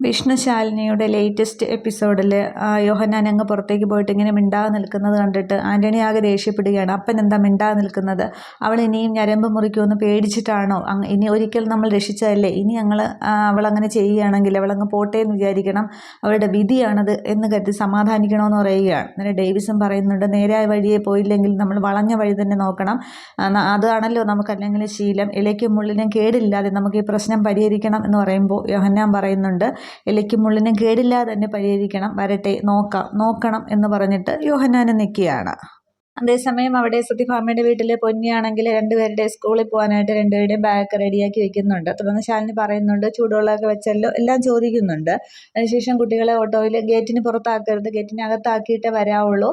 വിഷ്ണുശാലിനിയുടെ latest എപ്പിസോഡിൽ യോഹന്നാൻ അങ്ങ് പുറത്തേക്ക് പോയിട്ട് ഇങ്ങനെ മിണ്ടാതെ നിൽക്കുന്നത് കണ്ടിട്ട് ആൻ്റണി ആകെ ദേഷ്യപ്പെടുകയാണ്. അപ്പൻ എന്താ മിണ്ടാതെ നിൽക്കുന്നത്? അവൾ ഇനിയും ഞരമ്പ് മുറിക്കുമെന്ന് പേടിച്ചിട്ടാണോ? ഇനി ഒരിക്കൽ നമ്മൾ രക്ഷിച്ചതല്ലേ, ഇനി അവളങ്ങനെ ചെയ്യുകയാണെങ്കിൽ അവളങ്ങ് പോട്ടെ എന്ന് വിചാരിക്കണം, അവളുടെ വിധിയാണത് എന്ന് കരുതി സമാധാനിക്കണമെന്ന് പറയുകയാണ്. അങ്ങനെ ഡേവിസും പറയുന്നുണ്ട്, നേരായ വഴിയെ പോയില്ലെങ്കിൽ നമ്മൾ വളഞ്ഞ വഴി തന്നെ നോക്കണം, അതാണല്ലോ നമുക്കല്ലെങ്കിൽ ശീലം, ഇലയ്ക്കും മുള്ളിനും കേടില്ലാതെ നമുക്ക് ഈ പ്രശ്നം പരിഹരിക്കണം എന്ന് പറയുമ്പോൾ യോഹന്നാൻ പറയുന്നുണ്ട്, ഇലയ്ക്കും മുള്ളിനും കേടില്ലാതെ തന്നെ പരിഹരിക്കണം, വരട്ടെ, നോക്കണം എന്ന് പറഞ്ഞിട്ട് യോഹന്നാനും നിൽക്കുകയാണ്. അതേസമയം അവിടെ സത്യഭാമയുടെ വീട്ടിലെ പൊന്നിയാണെങ്കിൽ രണ്ടുപേരുടെ സ്കൂളിൽ പോകാനായിട്ട് രണ്ടുപേരുടെയും ബാഗൊക്കെ റെഡിയാക്കി വെക്കുന്നുണ്ട്. തുടർന്ന് ശാലിനി പറയുന്നുണ്ട്, ചൂടുവെള്ളമൊക്കെ വെച്ചല്ലോ, എല്ലാം ചോദിക്കുന്നുണ്ട്. അതിനുശേഷം കുട്ടികളെ ഓട്ടോയിൽ ഗേറ്റിന് പുറത്താക്കരുത്, ഗേറ്റിനകത്താക്കിയിട്ടേ വരാവുള്ളൂ,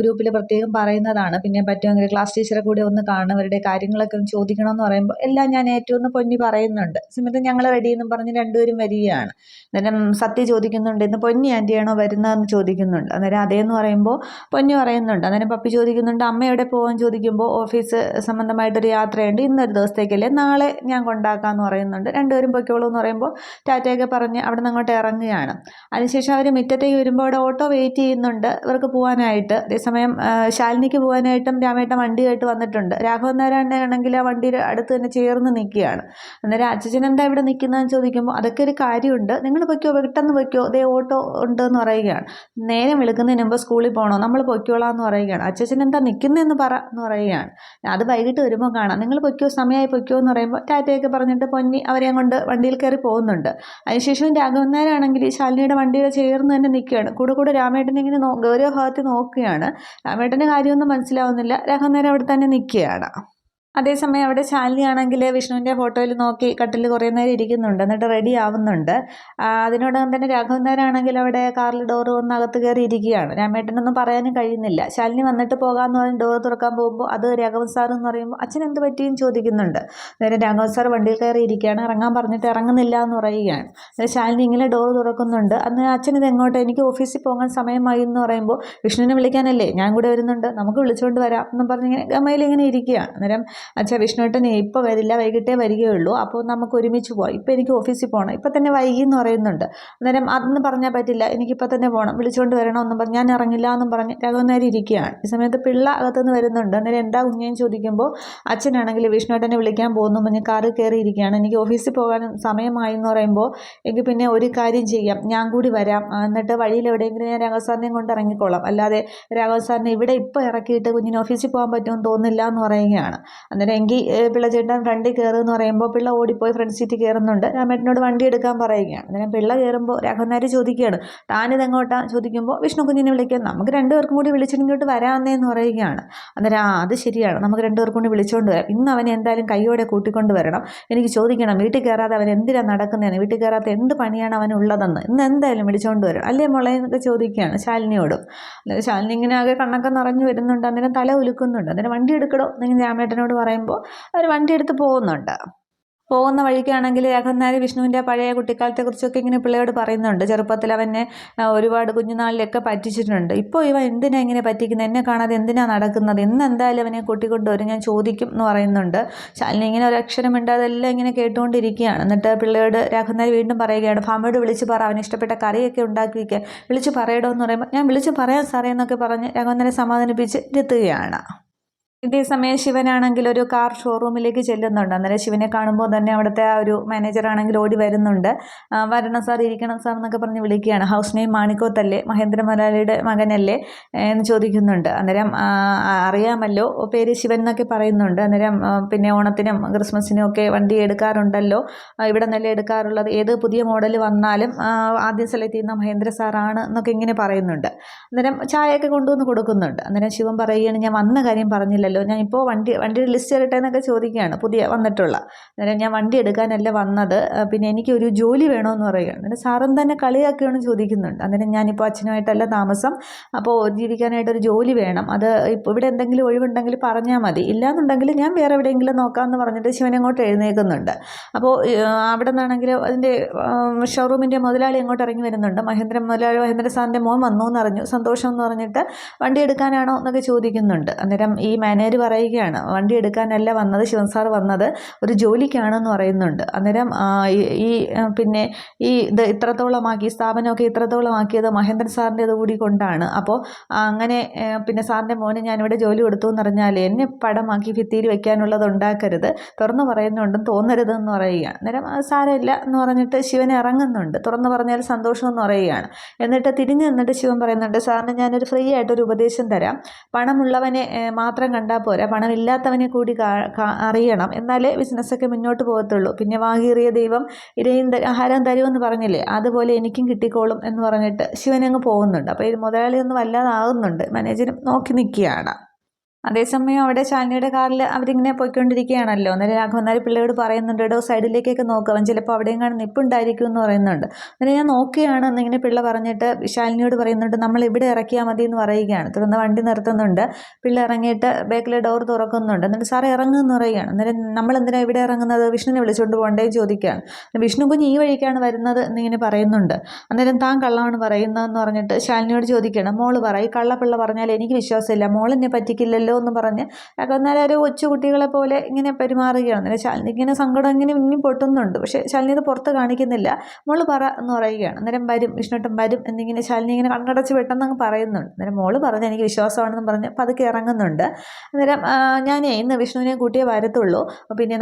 ഗ്രൂപ്പിൽ പ്രത്യേകം പറയുന്നതാണ്, പിന്നെ പറ്റുമെങ്കിൽ ക്ലാസ് ടീച്ചറെ കൂടെ ഒന്ന് കാണും, അവരുടെ കാര്യങ്ങളൊക്കെ ഒന്ന് ചോദിക്കണമെന്ന് പറയുമ്പോൾ എല്ലാം ഞാൻ ഏറ്റവും പൊന്നി പറയുന്നുണ്ട്. സമയത്ത് ഞങ്ങൾ റെഡി എന്നും പറഞ്ഞ് രണ്ടുപേരും വരികയാണ്. അന്നേരം സത്യ ചോദിക്കുന്നുണ്ട്, ഇന്ന് പൊന്നി ആൻറ്റിയാണോ വരുന്നതെന്ന് ചോദിക്കുന്നുണ്ട്. അന്നേരം അതേന്ന് പറയുമ്പോൾ പൊന്നി പറയുന്നുണ്ട്. അന്നേരം പപ്പി ചോദിക്കുന്നുണ്ട്, അമ്മ എവിടെ പോകാൻ ചോദിക്കുമ്പോൾ ഓഫീസ് സംബന്ധമായിട്ടൊരു യാത്രയുണ്ട്, ഇന്നൊരു ദിവസത്തേക്കല്ലേ, നാളെ ഞാൻ കൊണ്ടാക്കാമെന്ന് പറയുന്നുണ്ട്. രണ്ടുപേരും പൊയ്ക്കോളൂ എന്ന് പറയുമ്പോൾ ടാറ്റയൊക്കെ പറഞ്ഞ് അവിടെ നിന്ന് അങ്ങോട്ട് ഇറങ്ങുകയാണ്. അതിനുശേഷം അവർ മുറ്റത്തേക്ക് വരുമ്പോൾ അവിടെ ഓട്ടോ വെയിറ്റ് ചെയ്യുന്നുണ്ട് ഇവർക്ക് പോകാനായിട്ട്. അതേസമയം ശാലിനിക്ക് പോകാനായിട്ടും രാമേട്ടൻ വണ്ടിയായിട്ട് വന്നിട്ടുണ്ട്. രാഘവൻ നാരായണനാണെങ്കിൽ ആ വണ്ടിയുടെ അടുത്ത് തന്നെ ചേർന്ന് നിൽക്കുകയാണ്. അന്നേരം അച്ഛൻ എന്താ ഇവിടെ നിൽക്കുന്നതെന്ന് ചോദിക്കുമ്പോൾ അതൊക്കെ ഒരു കാര്യമുണ്ട്, നിങ്ങൾ പൊയ്ക്കോ, പെട്ടെന്ന് പൊയ്ക്കോ, ദേ ഓട്ടോ ഉണ്ടെന്ന് പറയുകയാണ്. നേരം വിളിക്കുന്നതിന് മുമ്പ് സ്കൂളിൽ പോകണോ, നമ്മൾ പൊയ്ക്കോളാം എന്ന് പറയുകയാണ്. അച്ഛൻ എന്താ നിൽക്കുന്നതെന്ന് പറ എന്ന് പറയുകയാണ്. അത് വൈകിട്ട് വരുമ്പോൾ കാണാം, നിങ്ങൾ പൊയ്ക്കോ, സമയമായി പൊയ്ക്കോ എന്ന് പറയുമ്പോൾ ടാറ്റയൊക്കെ പറഞ്ഞിട്ട് പൊന്നി അവരെ കൊണ്ട് വണ്ടിയിൽ കയറി പോകുന്നുണ്ട്. അതിനുശേഷം രാഘവൻ നായരാണെങ്കിൽ ശാലിനിയുടെ വണ്ടിയുടെ ചേർന്ന് തന്നെ നിൽക്കുകയാണ്. കൂടെ രാമേട്ടനെ ഇങ്ങനെ ഗൗരവഭാഗത്ത് നോക്കുകയാണ്. രാമേട്ടൻ്റെ കാര്യമൊന്നും മനസ്സിലാവുന്നില്ല. രാഘവൻ നായർ അവിടെ തന്നെ നിൽക്കുകയാണ്. അതേസമയം അവിടെ ശാലിനിയാണെങ്കിൽ വിഷ്ണുവിൻ്റെ ഫോട്ടോയിൽ നോക്കി കട്ടിൽ കുറേ നേരം ഇരിക്കുന്നുണ്ട്, എന്നിട്ട് റെഡി ആവുന്നുണ്ട്. അതിനോടകം തന്നെ രാഘവൻ നായരാണെങ്കിൽ അവിടെ കാറിൽ ഡോറ് വന്ന് അകത്ത് കയറി ഇരിക്കുകയാണ്. രാമേട്ടനൊന്നും പറയാനും കഴിയുന്നില്ല. ശാലിനി വന്നിട്ട് പോകാമെന്ന് പറഞ്ഞ് ഡോർ തുറക്കാൻ പോകുമ്പോൾ അത് രാഘവൻ സാർ എന്ന് പറയുമ്പോൾ അച്ഛൻ എന്ത് പറ്റിയും ചോദിക്കുന്നുണ്ട്. അന്നേരം രാഘവൻ സാർ വണ്ടിയിൽ കയറി ഇരിക്കുകയാണ്. ഇറങ്ങാൻ പറഞ്ഞിട്ട് ഇറങ്ങുന്നില്ല എന്ന് പറയുകയാണ്. അന്നേരം ശാലിനി ഇങ്ങനെ ഡോർ തുറക്കുന്നുണ്ട്. അന്ന് അച്ഛൻ ഇത് എങ്ങോട്ട്, എനിക്ക് ഓഫീസിൽ പോകാൻ സമയമായി എന്ന് പറയുമ്പോൾ വിഷ്ണുവിനെ വിളിക്കാനല്ലേ, ഞാൻ കൂടെ വരുന്നുണ്ട്, നമുക്ക് വിളിച്ചുകൊണ്ട് വരാം എന്നും പറഞ്ഞിങ്ങനെ ഗമയിലിങ്ങനെ ഇരിക്കുകയാണ്. അന്നേരം അച്ഛാ, വിഷ്ണുവേട്ടനെ ഇപ്പോൾ വരില്ല, വൈകിട്ടേ വരികയുള്ളൂ, അപ്പോൾ നമുക്ക് ഒരുമിച്ച് പോകാം, ഇപ്പോൾ എനിക്ക് ഓഫീസിൽ പോകണം, ഇപ്പം തന്നെ വൈകി എന്ന് പറയുന്നുണ്ട്. അന്നേരം അതൊന്നും പറഞ്ഞാൽ പറ്റില്ല, എനിക്കിപ്പോൾ തന്നെ പോകണം, വിളിച്ചുകൊണ്ട് വരണമെന്നും പറഞ്ഞ് ഞാൻ ഇറങ്ങില്ല എന്നും പറഞ്ഞ് രാഘവൻ നായർ ഇരിക്കുകയാണ്. ഈ സമയത്ത് പിള്ള അകത്തുനിന്ന് വരുന്നുണ്ട്. അന്നേരം എന്താ കുഞ്ഞേന്ന് ചോദിക്കുമ്പോൾ അച്ഛനാണെങ്കിൽ വിഷ്ണുവേട്ടനെ വിളിക്കാൻ പോകുന്നു പറഞ്ഞ് കാറിൽ കയറി ഇരിക്കുകയാണ്. എനിക്ക് ഓഫീസിൽ പോകാൻ സമയമായി എന്ന് പറയുമ്പോൾ എനിക്ക് പിന്നെ ഒരു കാര്യം ചെയ്യാം, ഞാൻ കൂടി വരാം, എന്നിട്ട് വഴിയിൽ എവിടെയെങ്കിലും ഞാൻ രാഘവൻ സാറിനെയും കൊണ്ട് ഇറങ്ങിക്കോളാം, അല്ലാതെ രാഘവൻ സാറിനെ ഇവിടെ ഇപ്പോൾ ഇറക്കിയിട്ട് കുഞ്ഞിന് ഓഫീസിൽ പോകാൻ പറ്റുമെന്ന് തോന്നുന്നില്ല എന്ന് പറയുകയാണ്. അന്നേരം എങ്കിൽ പിള്ള ചേട്ടൻ ഫ്രണ്ടിൽ കയറുമെന്ന് പറയുമ്പോൾ പിള്ള ഓടിപ്പോയി ഫ്രണ്ട് സീറ്റിൽ കയറുന്നുണ്ട്. രാമേട്ടനോട് വണ്ടി എടുക്കാൻ പറയുകയാണ്. അന്നേരം പിള്ള കയറുമ്പോൾ രാഘവൻ നായർ ചോദിക്കുകയാണ്, താനിതെങ്ങോട്ടാണ് ചോദിക്കുമ്പോൾ വിഷ്ണു കുഞ്ഞിനെ വിളിക്കാൻ, നമുക്ക് രണ്ടുപേർക്കും കൂടി വിളിച്ചിട്ട് വരാമെന്നേന്ന് പറയുകയാണ്. അന്നേരം അത് ശരിയാണ്, നമുക്ക് രണ്ടുപേർക്കും കൂടി വിളിച്ചുകൊണ്ട് വരാം, ഇന്ന് അവനെ എന്തായാലും കൈയോടെ കൂട്ടിക്കൊണ്ട് വരണം, എനിക്ക് ചോദിക്കണം വീട്ടിൽ കയറാതെ അവൻ എന്തിനാണ് നടക്കുന്നതെന്ന്, വീട്ടിൽ കയറാത്ത എന്ത് പണിയാണ് അവനുള്ളതെന്ന്, ഇന്ന് എന്തായാലും വിളിച്ചുകൊണ്ട് വരണം അല്ലേ മോളെ എന്നൊക്കെ ചോദിക്കുകയാണ് ശാലിനിയോടും. അന്നേരം ശാലിനി ഇങ്ങനെ ആകെ കണ്ണൊക്കെ നിറഞ്ഞു വരുന്നുണ്ട്. അന്നേരം തല ഉലുക്കുന്നുണ്ട്. അന്നേരം വണ്ടി എടുക്കണോ എന്നിങ്ങനെ രാമേട്ടനോട് പറയുമ്പോൾ അവർ വണ്ടി എടുത്ത് പോകുന്നുണ്ട്. പോകുന്ന വഴിക്കാണെങ്കിൽ രാഘവൻ നായർ വിഷ്ണുവിൻ്റെ പഴയ കുട്ടിക്കാലത്തെക്കുറിച്ചൊക്കെ ഇങ്ങനെ പിള്ളയോട് പറയുന്നുണ്ട്. ചെറുപ്പത്തിൽ അവനെ ഒരുപാട് കുഞ്ഞുനാളിലൊക്കെ പറ്റിച്ചിട്ടുണ്ട്, ഇപ്പോൾ ഇവ എന്തിനാ ഇങ്ങനെ പറ്റിക്കുന്നത്, എന്നെ കാണാതെ എന്തിനാണ് നടക്കുന്നത്, ഇന്ന് എന്തായാലും അവനെ കൂട്ടിക്കൊണ്ടുവരും, ഞാൻ ചോദിക്കും എന്ന് പറയുന്നുണ്ട്. ശാലിനി ഇങ്ങനെ ഒരു അക്ഷരം അതെല്ലാം ഇങ്ങനെ കേട്ടുകൊണ്ടിരിക്കുകയാണ്. എന്നിട്ട് പിള്ളയോട് രാഘവൻ നായർ വീണ്ടും പറയുകയാണ്, ഭാമയോട് വിളിച്ച് പറ, അവന് ഇഷ്ടപ്പെട്ട കറിയൊക്കെ ഉണ്ടാക്കി വയ്ക്കുക, വിളിച്ച് പറയടോ എന്ന് പറയുമ്പോൾ ഞാൻ വിളിച്ച് പറയാം സാറേ എന്നൊക്കെ പറഞ്ഞ് രാഘവൻ നായരെ സമാധാനിപ്പിച്ച് ഇരുത്തുകയാണ്. ഇതേസമയം ശിവനാണെങ്കിൽ ഒരു കാർ ഷോറൂമിലേക്ക് ചെല്ലുന്നുണ്ട്. അന്നേരം ശിവനെ കാണുമ്പോൾ തന്നെ അവിടുത്തെ ആ ഒരു മാനേജറാണെങ്കിൽ ഓടി വരുന്നുണ്ട്. വരണം സാർ, ഇരിക്കണം സാർ എന്നൊക്കെ പറഞ്ഞ് വിളിക്കുകയാണ്. ഹൗസ് നെയിം മാണിക്കോത്തല്ലേ, മഹേന്ദ്ര മുതലാളിയുടെ മകനല്ലേ എന്ന് ചോദിക്കുന്നുണ്ട്. അന്നേരം അറിയാമല്ലോ, പേര് ശിവൻ എന്നൊക്കെ പറയുന്നുണ്ട്. അന്നേരം പിന്നെ ഓണത്തിനും ക്രിസ്മസിനും ഒക്കെ വണ്ടി എടുക്കാറുണ്ടല്ലോ, ഇവിടെ നിന്നല്ലേ എടുക്കാറുള്ളത്, ഏത് പുതിയ മോഡൽ വന്നാലും ആദ്യം സെലക്ട് ചെയ്യുന്ന മഹേന്ദ്ര സാറാണ് എന്നൊക്കെ ഇങ്ങനെ പറയുന്നുണ്ട്. അന്നേരം ചായയൊക്കെ കൊണ്ടുവന്ന് കൊടുക്കുന്നുണ്ട്. അന്നേരം ശിവൻ പറയുകയാണ്, ഞാൻ വന്ന കാര്യം പറഞ്ഞില്ലല്ലോ, ഞാൻ ഇപ്പോൾ വണ്ടിയുടെ ലിസ്റ്റ് തരട്ടെ എന്നൊക്കെ ചോദിക്കുകയാണ്, പുതിയ വന്നിട്ടുള്ള. അന്നേരം ഞാൻ വണ്ടി എടുക്കാനല്ല വന്നത്, പിന്നെ എനിക്കൊരു ജോലി വേണമെന്ന് പറയുകയാണ്. അന്നേരം സാറും തന്നെ കളിയാക്കുകയാണ് ചോദിക്കുന്നുണ്ട്. അന്നേരം ഞാനിപ്പോൾ അച്ഛനുമായിട്ടല്ല താമസം, അപ്പോൾ ജീവിക്കാനായിട്ടൊരു ജോലി വേണം, അത് ഇപ്പോൾ ഇവിടെ എന്തെങ്കിലും ഒഴിവുണ്ടെങ്കിൽ പറഞ്ഞാൽ മതി, ഇല്ലാന്നുണ്ടെങ്കിൽ ഞാൻ വേറെ എവിടെയെങ്കിലും നോക്കാമെന്ന് പറഞ്ഞിട്ട് ശിവൻ അങ്ങോട്ട് എഴുന്നേൽക്കുന്നുണ്ട്. അപ്പോൾ അവിടെ നിന്നാണെങ്കിൽ അതിൻ്റെ ഷോറൂമിൻ്റെ മുതലാളി അങ്ങോട്ട് ഇറങ്ങി വരുന്നുണ്ട്. മഹേന്ദ്ര സാറിൻ്റെ മോൻ വന്നു എന്നറിഞ്ഞു, സന്തോഷം എന്ന് പറഞ്ഞിട്ട് വണ്ടി എടുക്കാനാണോ എന്നൊക്കെ ചോദിക്കുന്നുണ്ട്. അന്നേരം ഈ മാനേജർ മാനേജർ പറയുകയാണ് വണ്ടി എടുക്കാനല്ല വന്നത്, ശിവൻ സാർ വന്നത് ഒരു ജോലിക്കാണെന്ന് പറയുന്നുണ്ട്. അന്നേരം പിന്നെ ഇത് ഇത്രത്തോളമാക്കി സ്ഥാപനമൊക്കെ ഇത്രത്തോളമാക്കിയത് മഹേന്ദ്രൻ സാറിൻ്റെ കൂടി കൊണ്ടാണ്. അപ്പോൾ അങ്ങനെ പിന്നെ സാറിൻ്റെ മോന് ഞാനിവിടെ ജോലി കൊടുത്തു എന്ന് പറഞ്ഞാൽ എന്നെ പടമാക്കി ഭിത്തിയിൽ വെക്കാനുള്ളത് ഉണ്ടാക്കരുത്, തുറന്നു പറയുന്നുണ്ടെന്ന് തോന്നരുതെന്ന് പറയുകയാണ്. അന്നേരം സാരമില്ല എന്ന് പറഞ്ഞിട്ട് ശിവൻ ഇറങ്ങുന്നുണ്ട്. തുറന്നു പറഞ്ഞാൽ സന്തോഷമെന്ന് പറയുകയാണ്. എന്നിട്ട് തിരിഞ്ഞു നിന്നിട്ട് ശിവൻ പറയുന്നുണ്ട്, സാറിന് ഞാനൊരു ഫ്രീ ആയിട്ടൊരു ഉപദേശം തരാം. പണമുള്ളവനെ മാത്രം കണ്ടാൽ പോരാ, പണമില്ലാത്തവനെ കൂടി അറിയണം, എന്നാലേ ബിസിനസ്സൊക്കെ മുന്നോട്ട് പോകത്തുള്ളൂ. പിന്നെ വാകീറിയ ദൈവം ഇരയും ആഹാരം തരുമെന്ന് പറഞ്ഞില്ലേ, അതുപോലെ എനിക്കും കിട്ടിക്കോളും എന്ന് പറഞ്ഞിട്ട് ശിവനങ്ങ് പോകുന്നുണ്ട്. അപ്പോൾ ഈ മുതലാളിയൊന്നും വല്ലാതാകുന്നുണ്ട്. മാനേജരും നോക്കി നിൽക്കുകയാണ്. അതേസമയം അവിടെ ശാലിനിയുടെ കാറിൽ അവരിങ്ങനെ പോയിക്കൊണ്ടിരിക്കുകയാണല്ലോ. അന്നേരം രാഘവൻ നായർ പിള്ളയോട് പറയുന്നുണ്ട്, എടോ സൈഡിലേക്കൊക്കെ നോക്കുക, അവൻ ചിലപ്പോൾ അവിടെയും കാണും നിപ്പുണ്ടായിരിക്കും എന്ന് പറയുന്നുണ്ട്. അന്നേരം ഞാൻ നോക്കുകയാണ് എന്നിങ്ങനെ പിള്ള പറഞ്ഞിട്ട് ശാലിനിയോട് പറയുന്നുണ്ട്, നമ്മൾ ഇവിടെ ഇറക്കിയാൽ മതി എന്ന് പറയുകയാണ്. തുടർന്ന് വണ്ടി നിർത്തുന്നുണ്ട്. പിള്ള ഇറങ്ങിയിട്ട് ബാക്കിലെ ഡോർ തുറക്കുന്നുണ്ട്. എന്നിട്ട് സാറേ ഇറങ്ങുമെന്ന് പറയുകയാണ്. അന്നേരം നമ്മൾ എന്തിനാണ് ഇവിടെ ഇറങ്ങുന്നത്, വിഷ്ണുവിനെ വിളിച്ചുകൊണ്ട് പോകണ്ടേ ചോദിക്കുകയാണ്. വിഷ്ണു കുഞ്ഞ് ഈ വഴിക്കാണ് വരുന്നത് എന്നിങ്ങനെ പറയുന്നുണ്ട്. അന്നേരം താൻ കള്ളമാണ് പറയുന്നതെന്ന് പറഞ്ഞിട്ട് ശാലിനിയോട് ചോദിക്കണം, മോള് പറ, ഈ കള്ളപ്പിള്ള പറഞ്ഞാൽ എനിക്ക് വിശ്വാസമില്ല, മോളെന്നെ പറ്റിക്കില്ലല്ലോ എന്ന് പറഞ്ഞ് എന്നാൽ ഒരു കൊച്ചുകുട്ടികളെ പോലെ ഇങ്ങനെ പെരുമാറുകയാണ്. അന്നേരം ശാലിനി ഇങ്ങനെ സങ്കടം ഇങ്ങനെ പൊട്ടുന്നുണ്ട്. പക്ഷേ ശാലിനി ഇത് പുറത്ത് കാണിക്കുന്നില്ല. മോള് പറ എന്ന് പറയുകയാണ്. അന്നേരം വരും, വിഷ്ണുട്ടൻ വരും എന്നിങ്ങനെ ശാലിനി ഇങ്ങനെ കണ്ണടച്ച് പെട്ടെന്ന് അങ്ങ് പറയുന്നുണ്ട്. അന്നേരം മോള് പറഞ്ഞ് എനിക്ക് വിശ്വാസമാണെന്ന് പറഞ്ഞ് പതുക്കെ ഇറങ്ങുന്നുണ്ട്. അന്നേരം ഞാനേ ഇന്ന് വിഷ്ണുവിനെ കൂട്ടിയേ വരത്തുള്ളൂ, പിന്നെ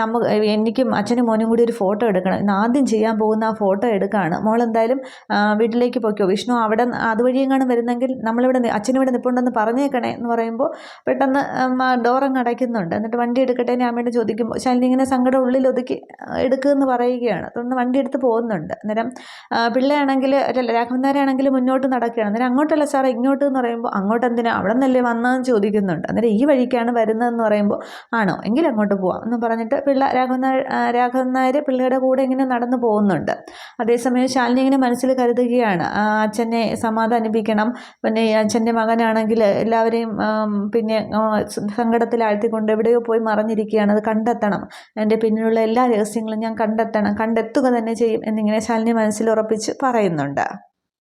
എനിക്കും അച്ഛനും മോനും കൂടി ഒരു ഫോട്ടോ എടുക്കണം, ഇന്ന് ആദ്യം ചെയ്യാൻ പോകുന്ന ആ ഫോട്ടോ എടുക്കുകയാണ്, മോളെന്തായാലും വീട്ടിലേക്ക് പോയിക്കോ, വിഷ്ണു അവിടെ അതുവഴിയെങ്ങാനും വരുന്നെങ്കിൽ നമ്മളിവിടെ അച്ഛനിവിടെ നിൽപ്പുണ്ടെന്ന് പറഞ്ഞേക്കണേ എന്ന് പറയുമ്പോൾ പെട്ടെന്ന് ഡോറങ്ങ് അടയ്ക്കുന്നുണ്ട്. എന്നിട്ട് വണ്ടി എടുക്കട്ടെ ഞാൻ വേണ്ടി ചോദിക്കുമ്പോൾ ശാലിനി ഇങ്ങനെ സങ്കടം ഉള്ളിൽ ഒതുക്കി എടുക്കുമെന്ന് പറയുകയാണ്. തുടർന്ന് വണ്ടി എടുത്ത് പോകുന്നുണ്ട്. അന്നേരം പിള്ളയാണെങ്കിൽ രാഘവൻ നായരാണെങ്കിൽ മുന്നോട്ട് നടക്കുകയാണ്. അന്നേരം അങ്ങോട്ടല്ല സാറേ ഇങ്ങോട്ട് എന്ന് പറയുമ്പോൾ അങ്ങോട്ട് എന്തിനാ, അവിടെ നിന്നല്ലേ വന്നതെന്ന് ചോദിക്കുന്നുണ്ട്. അന്നേരം ഈ വഴിക്കാണ് വരുന്നതെന്ന് പറയുമ്പോൾ ആണോ എങ്കിൽ അങ്ങോട്ട് പോവാം എന്ന് പറഞ്ഞിട്ട് രാഘവൻ നായർ പിള്ളയുടെ കൂടെ ഇങ്ങനെ നടന്നു പോകുന്നുണ്ട്. അതേസമയം ശാലിനി ഇങ്ങനെ മനസ്സിൽ കരുതുകയാണ്, അച്ഛനെ സമാധാനിപ്പിക്കണം, പിന്നെ അച്ഛൻ്റെ മകനാണെങ്കിൽ എല്ലാവരെയും പിന്നെ സങ്കടത്തിലാഴ്ത്തിക്കൊണ്ട് എവിടെയോ പോയി മറഞ്ഞിരിക്കുകയാണ്, അത് കണ്ടെത്തണം, എൻ്റെ പിന്നിലുള്ള എല്ലാ രഹസ്യങ്ങളും ഞാൻ കണ്ടെത്തുക തന്നെ ചെയ്യും എന്നിങ്ങനെ ശാലിനി മനസ്സിൽ ഉറപ്പിച്ച് പറയുന്നുണ്ട്.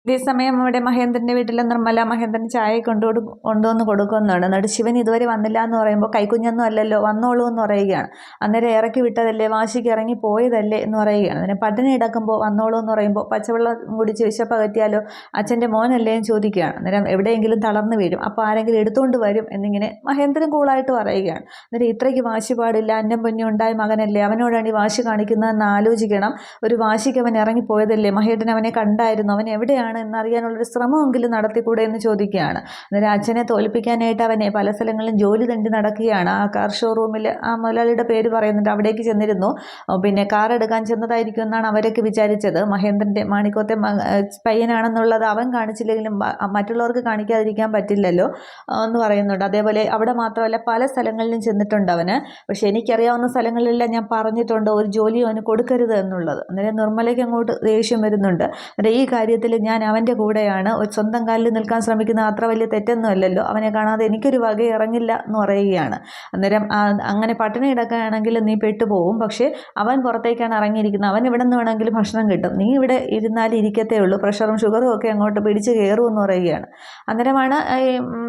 ഇതേസമയം ഇവിടെ മഹേന്ദ്രൻ്റെ വീട്ടിൽ നിർമ്മല മഹേന്ദ്രൻ ചായ കൊണ്ടുവന്ന് കൊടുക്കുന്നുണ്ട്. എന്നിട്ട് ശിവൻ ഇതുവരെ വന്നില്ല എന്ന് പറയുമ്പോൾ കൈക്കുഞ്ഞൊന്നും അല്ലല്ലോ വന്നോളൂ എന്ന് പറയുകയാണ്. അന്നേരം ഇറക്കി വിട്ടതല്ലേ, വാശിക്ക് ഇറങ്ങി പോയതല്ലേ എന്ന് പറയുകയാണ്. അന്നേരം പട്ടിണി കിടക്കുമ്പോൾ വന്നോളൂ എന്ന് പറയുമ്പോൾ പച്ചവെള്ളം കുടിച്ച് വിശപ്പകറ്റിയാലോ, അച്ഛൻ്റെ മോനല്ലേ എന്ന് ചോദിക്കുകയാണ്. അന്നേരം എവിടെയെങ്കിലും തളർന്നു വീഴും, അപ്പോൾ ആരെങ്കിലും എടുത്തുകൊണ്ട് വരും എന്നിങ്ങനെ മഹേന്ദ്രൻ കൂളായിട്ട് പറയുകയാണ്. അന്നേരം ഇത്രയ്ക്ക് വാശി പാടില്ല, അന്നം പൊന്നി ഉണ്ടായ മകനല്ലേ, അവനോടാണ് ഈ വാശി കാണിക്കുന്നതെന്ന് ആലോചിക്കണം, ഒരു വാശിക്ക് അവൻ ഇറങ്ങിപ്പോയതല്ലേ, മഹേന്ദ്രൻ അവനെ കണ്ടായിരുന്നു, അവൻ എവിടെയാണ് എന്നറിയാനുള്ളൊരു ശ്രമമെങ്കിലും നടത്തിക്കൂടെ എന്ന് ചോദിക്കുകയാണ്. അന്നേരം അച്ഛനെ തോൽപ്പിക്കാനായിട്ട് അവനെ പല സ്ഥലങ്ങളിലും ജോലി തണ്ടി നടക്കുകയാണ്. ആ കാർ ഷോറൂമിൽ ആ മുതലാളിയുടെ പേര് പറയുന്നുണ്ട്, അവിടേക്ക് ചെന്നിരുന്നു. പിന്നെ കാർ എടുക്കാൻ ചെന്നതായിരിക്കും എന്നാണ് അവരൊക്കെ വിചാരിച്ചത്. മഹേന്ദ്രൻ്റെ മാണിക്കോത്തെ പയ്യനാണെന്നുള്ളത് അവൻ കാണിച്ചില്ലെങ്കിലും മറ്റുള്ളവർക്ക് കാണിക്കാതിരിക്കാൻ പറ്റില്ലല്ലോ എന്ന് പറയുന്നുണ്ട്. അതേപോലെ അവിടെ മാത്രമല്ല പല സ്ഥലങ്ങളിലും ചെന്നിട്ടുണ്ട് അവന്. പക്ഷേ എനിക്കറിയാവുന്ന സ്ഥലങ്ങളിലെല്ലാം ഞാൻ പറഞ്ഞിട്ടുണ്ട് ഒരു ജോലിയും അവന് കൊടുക്കരുത് എന്നുള്ളത്. അന്നേരം നിർമ്മലയ്ക്ക് അങ്ങോട്ട് ദേഷ്യം വരുന്നുണ്ട്. അന്നേരം ഈ കാര്യത്തിൽ ഞാൻ അവൻ്റെ കൂടെയാണ്, ഒരു സ്വന്തം കാലിൽ നിൽക്കാൻ ശ്രമിക്കുന്ന അത്ര വലിയ തെറ്റൊന്നും അല്ലല്ലോ, അവനെ കാണാതെ എനിക്കൊരു വക ഇറങ്ങില്ല എന്ന് പറയുകയാണ്. അന്നേരം അങ്ങനെ പട്ടിണി കിടക്കുകയാണെങ്കിൽ നീ പെട്ടുപോകും, പക്ഷേ അവൻ പുറത്തേക്കാണ് ഇറങ്ങിയിരിക്കുന്നത്, അവൻ ഇവിടെ നിന്ന് വേണമെങ്കിലും ഭക്ഷണം കിട്ടും, നീ ഇവിടെ ഇരുന്നാലും ഇരിക്കത്തേ ഉള്ളൂ, പ്രഷറും ഷുഗറും ഒക്കെ അങ്ങോട്ട് പിടിച്ച് കയറുമെന്ന് പറയുകയാണ്. അന്നേരമാണ്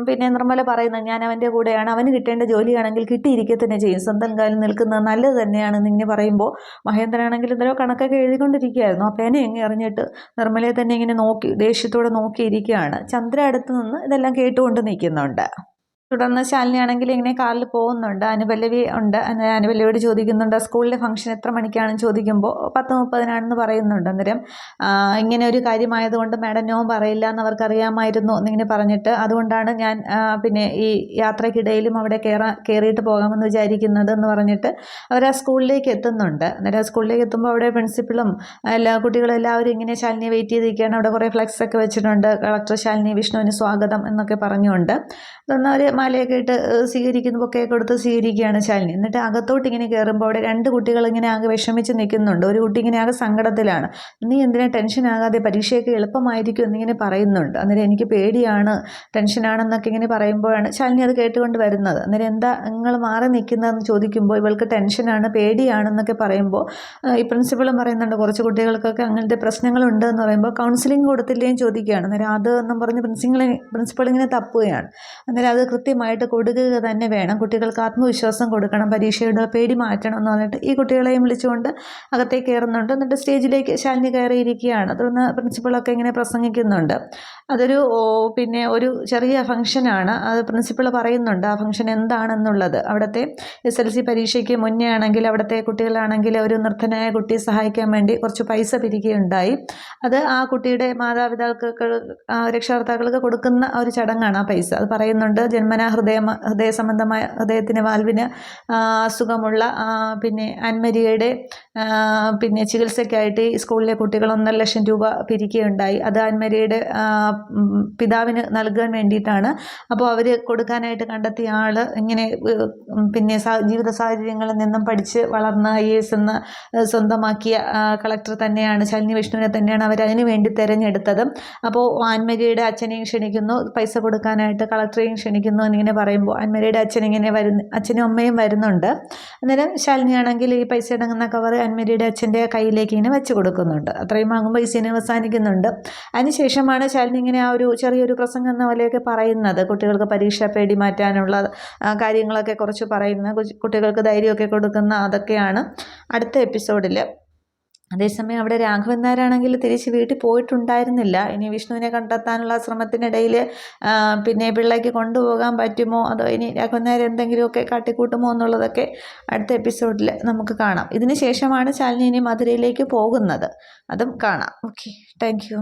പിന്നെ നിർമ്മല പറയുന്നത്, ഞാൻ അവൻ്റെ കൂടെയാണ്, അവന് കിട്ടേണ്ട ജോലിയാണെങ്കിൽ കിട്ടിയിരിക്കുക തന്നെ ചെയ്യും, സ്വന്തം കാലിൽ നിൽക്കുന്നത് നല്ലത് തന്നെയാണ് എന്നിങ്ങനെ പറയുമ്പോൾ മഹേന്ദ്രനാണെങ്കിൽ എന്തോ കണക്കൊക്കെ എഴുതിക്കൊണ്ടിരിക്കുകയായിരുന്നു. ആ പേന എങ്ങനെ എറിഞ്ഞിട്ട് നിർമ്മലയെ തന്നെ ഇങ്ങനെ ദേഷ്യത്തോടെ നോക്കിയിരിക്കുകയാണ്. ചന്ദ്ര അടുത്ത് നിന്ന് ഇതെല്ലാം കേട്ടുകൊണ്ട് നിൽക്കുന്നുണ്ട്. തുടർന്ന് ശാലിനിയാണെങ്കിൽ ഇങ്ങനെ കാറിൽ പോകുന്നുണ്ട്. അനുപല്ലവി ഉണ്ട്. അനുപല്ലവിയോട് ചോദിക്കുന്നുണ്ട് സ്കൂളിലെ ഫംഗ്ഷൻ എത്ര മണിക്കാണെന്ന് ചോദിക്കുമ്പോൾ 10:30 പറയുന്നുണ്ട്. അന്നേരം ഇങ്ങനെ ഒരു കാര്യമായതുകൊണ്ട് മാഡം നോ പറയില്ല എന്ന് അവർക്കറിയാമായിരുന്നു എന്നിങ്ങനെ പറഞ്ഞിട്ട്, അതുകൊണ്ടാണ് ഞാൻ പിന്നെ ഈ യാത്രക്കിടയിലും അവിടെ കയറിയിട്ട് പോകാമെന്ന് വിചാരിക്കുന്നത് എന്ന് പറഞ്ഞിട്ട് അവർ ആ സ്കൂളിലേക്ക് എത്തുന്നുണ്ട്. അന്നേരം സ്കൂളിലേക്ക് എത്തുമ്പോൾ അവിടെ പ്രിൻസിപ്പളും എല്ലാ കുട്ടികളും എല്ലാവരും ഇങ്ങനെ ശാലിനിയെ വെയിറ്റ് ചെയ്തിരിക്കുകയാണ്. അവിടെ കുറേ ഫ്ലെക്സ് ഒക്കെ വെച്ചിട്ടുണ്ട്, കളക്ടർ ശാലിനി വിഷ്ണുവിന് സ്വാഗതം എന്നൊക്കെ പറഞ്ഞുകൊണ്ട്. അതൊന്ന് അവർ മാലയൊക്കെ ഇട്ട് സ്വീകരിക്കുന്നു, ബൊക്കെയൊക്കെ കൊടുത്ത് സ്വീകരിക്കുകയാണ് ശാലിനി. എന്നിട്ട് അകത്തോട്ട് ഇങ്ങനെ കയറുമ്പോൾ അവിടെ 2 കുട്ടികൾ ഇങ്ങനെ ആകെ വിഷമിച്ച് നിൽക്കുന്നുണ്ട്. ഒരു കുട്ടി ഇങ്ങനെ ആകെ സങ്കടത്തിലാണ്. നീ എന്തിനാ ടെൻഷൻ ആകാതെ, പരീക്ഷയൊക്കെ എളുപ്പമായിരിക്കും എന്നിങ്ങനെ പറയുന്നുണ്ട്. അന്നേരം എനിക്ക് പേടിയാണ്, ടെൻഷനാണെന്നൊക്കെ ഇങ്ങനെ പറയുമ്പോഴാണ് ശാലിനി അത് കേട്ടുകൊണ്ട് വരുന്നത്. അന്നേരം എന്താ നിങ്ങൾ മാറി നിൽക്കുന്നതെന്ന് ചോദിക്കുമ്പോൾ ഇവൾക്ക് ടെൻഷനാണ്, പേടിയാണെന്നൊക്കെ പറയുമ്പോൾ ഈ പ്രിൻസിപ്പളും പറയുന്നുണ്ട് കുറച്ച് കുട്ടികൾക്കൊക്കെ അങ്ങനത്തെ പ്രശ്നങ്ങളുണ്ട് എന്ന് പറയുമ്പോൾ കൗൺസിലിംഗ് കൊടുത്തില്ലേന്ന് ചോദിക്കുകയാണ്. അന്നേരം അത് എന്നും പറഞ്ഞ് പ്രിൻസിപ്പൾ ഇങ്ങനെ തപ്പുകയാണ്. അന്നേരം അത് കൃത്യമായി കൃത്യമായിട്ട് കൊടുക്കുക തന്നെ വേണം. കുട്ടികൾക്ക് ആത്മവിശ്വാസം കൊടുക്കണം, പരീക്ഷയുടെ പേടി മാറ്റണം എന്ന് പറഞ്ഞിട്ട് ഈ കുട്ടികളെയും വിളിച്ചുകൊണ്ട് അകത്തേക്ക് കയറുന്നുണ്ട്. എന്നിട്ട് സ്റ്റേജിലേക്ക് ശാലിനി കയറിയിരിക്കുകയാണ്. തുടർന്ന് പ്രിൻസിപ്പളൊക്കെ ഇങ്ങനെ പ്രസംഗിക്കുന്നുണ്ട്. അതൊരു പിന്നെ ഒരു ചെറിയ ഫംഗ്ഷനാണ്. അത് പ്രിൻസിപ്പൾ പറയുന്നുണ്ട് ആ ഫംഗ്ഷൻ എന്താണെന്നുള്ളത്. അവിടുത്തെ SLC പരീക്ഷയ്ക്ക് മുന്നേ ആണെങ്കിൽ അവിടുത്തെ കുട്ടികളാണെങ്കിൽ ഒരു നിർദ്ധനായ കുട്ടിയെ സഹായിക്കാൻ വേണ്ടി കുറച്ച് പൈസ പിരിക്കുകയുണ്ടായി. അത് ആ കുട്ടിയുടെ മാതാപിതാക്കൾക്ക് രക്ഷകർത്താക്കൾക്ക് കൊടുക്കുന്ന ഒരു ചടങ്ങാണ് ആ പൈസ. അത് പറയുന്നുണ്ട്. ജന്മനാ ഹൃദയ സംബന്ധമായ ഹൃദയത്തിന് വാൽവിന് അസുഖമുള്ള പിന്നെ ആൻമരിയയുടെ പിന്നെ ചികിത്സയ്ക്കായിട്ട് ഈ സ്കൂളിലെ കുട്ടികൾ 1.5 ലക്ഷം രൂപ പിരിക്കുകയുണ്ടായി. അത് ആൻമരിയയുടെ പിതാവിന് നൽകാൻ വേണ്ടിയിട്ടാണ്. അപ്പോൾ അവർ കൊടുക്കാനായിട്ട് കണ്ടെത്തിയ ആൾ ഇങ്ങനെ പിന്നെ ജീവിത സാഹചര്യങ്ങളിൽ നിന്നും പഠിച്ച് വളർന്ന് IAS എന്ന് സ്വന്തമാക്കിയ കളക്ടർ തന്നെയാണ്, ശാലിനി വിഷ്ണുവിനെ തന്നെയാണ് അവർ അതിന് വേണ്ടി തിരഞ്ഞെടുത്തത്. അപ്പോൾ ആൻമരിയുടെ അച്ഛനെയും ക്ഷണിക്കുന്നു, പൈസ കൊടുക്കാനായിട്ട് കളക്ടറെയും ക്ഷണിക്കുന്നു എന്നിങ്ങനെ പറയുമ്പോൾ ആൻമരിയുടെ അച്ഛനും അമ്മയും വരുന്നുണ്ട്. അന്നേരം ശാലിനിയാണെങ്കിൽ ഈ പൈസ അടങ്ങുന്ന കവർ ആൻമരിയുടെ അച്ഛൻ്റെ കയ്യിലേക്ക് ഇങ്ങനെ വെച്ച് കൊടുക്കുന്നുണ്ട്. അത്രയും വാങ്ങുമ്പോൾ ഈ സീൻ അവസാനിക്കുന്നുണ്ട്. അതിനുശേഷമാണ് ശാലിനി ഇങ്ങനെ ആ ഒരു ചെറിയൊരു പ്രസംഗം എന്ന പോലെയൊക്കെ പറയുന്നത്. കുട്ടികൾക്ക് പരീക്ഷ പേടി മാറ്റാനുള്ള കാര്യങ്ങളൊക്കെ കുറച്ച് പറയുന്നത്, കുട്ടികൾക്ക് ധൈര്യമൊക്കെ കൊടുക്കുന്ന അതൊക്കെയാണ് അടുത്ത എപ്പിസോഡിൽ. അതേസമയം അവിടെ രാഘവൻ നായരാണെങ്കിൽ തിരിച്ച് വീട്ടിൽ പോയിട്ടുണ്ടായിരുന്നില്ല. ഇനി വിഷ്ണുവിനെ കണ്ടെത്താനുള്ള ശ്രമത്തിനിടയിൽ പിന്നെ പിള്ളേക്ക് കൊണ്ടുപോകാൻ പറ്റുമോ, അതോ ഇനി രാഘവൻ നായർ എന്തെങ്കിലുമൊക്കെ കാട്ടിക്കൂട്ടുമോ എന്നുള്ളതൊക്കെ അടുത്ത എപ്പിസോഡിൽ നമുക്ക് കാണാം. ഇതിന് ശേഷമാണ് ശാലിനി ഇനി മധുരയിലേക്ക് പോകുന്നത്, അതും കാണാം. Okay, thank you.